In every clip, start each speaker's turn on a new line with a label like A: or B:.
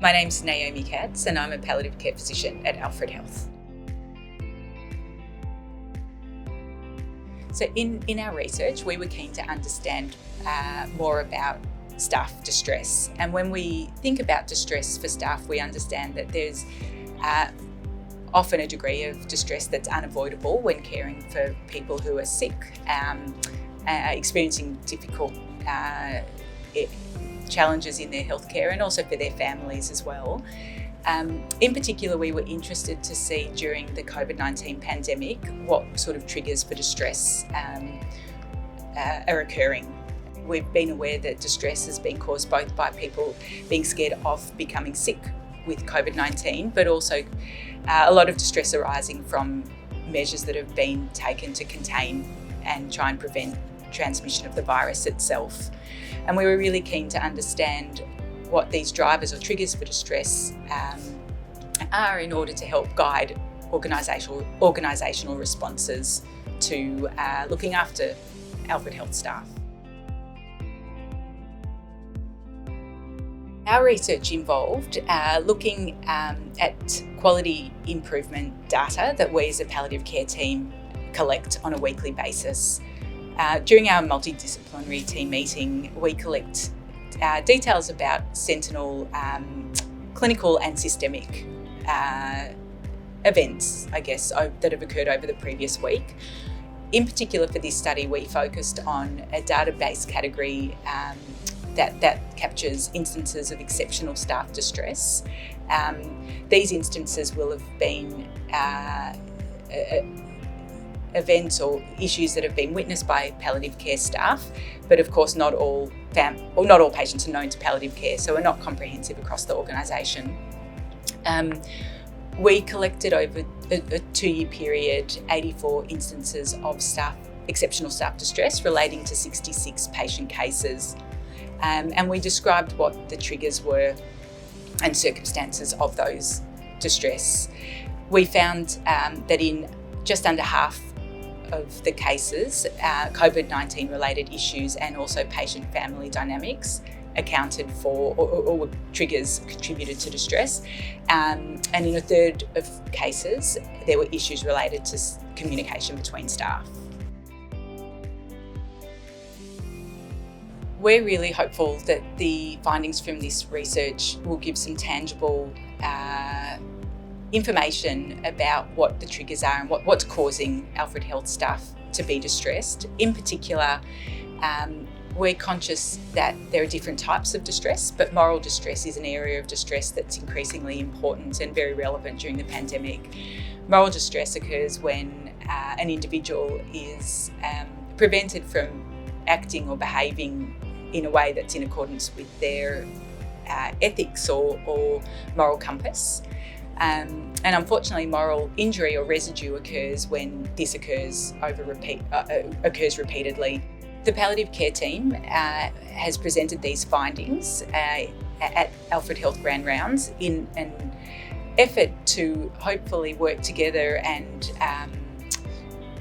A: My name's Naomi Katz and I'm a palliative care physician at Alfred Health. So in our research, we were keen to understand more about staff distress. And when we think about distress for staff, we understand that there's often a degree of distress that's unavoidable when caring for people who are sick, experiencing difficult challenges in their healthcare and also for their families as well. In particular, we were interested to see during the COVID-19 pandemic what sort of triggers for distress are occurring. We've been aware that distress has been caused both by people being scared of becoming sick with COVID-19, but also a lot of distress arising from measures that have been taken to contain and try and prevent transmission of the virus itself. And we were really keen to understand what these drivers or triggers for distress are in order to help guide organisational responses to looking after Alfred Health staff. Our research involved looking at quality improvement data that we as a palliative care team collect on a weekly basis. During our multidisciplinary team meeting, we collect details about sentinel clinical and systemic events, I guess, that have occurred over the previous week. In particular for this study, we focused on a database category that captures instances of exceptional staff distress. These instances will have been events or issues that have been witnessed by palliative care staff, but of course not all patients are known to palliative care, so we're not comprehensive across the organisation. We collected over a 2-year period 84 instances of exceptional staff distress relating to 66 patient cases, and we described what the triggers were and circumstances of those distress. We found that in just under half of the cases, COVID-19 related issues and also patient family dynamics accounted for or were triggers contributed to distress. And in a third of cases, there were issues related to communication between staff. We're really hopeful that the findings from this research will give some tangible information about what the triggers are and what's causing Alfred Health staff to be distressed. In particular, we're conscious that there are different types of distress, but moral distress is an area of distress that's increasingly important and very relevant during the pandemic. Moral distress occurs when an individual is prevented from acting or behaving in a way that's in accordance with their ethics or moral compass. And unfortunately, moral injury or residue occurs when this occurs repeatedly. The palliative care team has presented these findings at Alfred Health Grand Rounds in an effort to hopefully work together and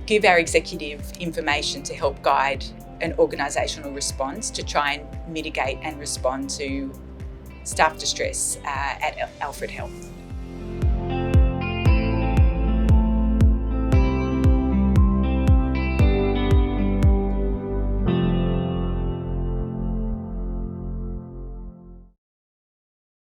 A: give our executive information to help guide an organisational response to try and mitigate and respond to staff distress at Alfred Health.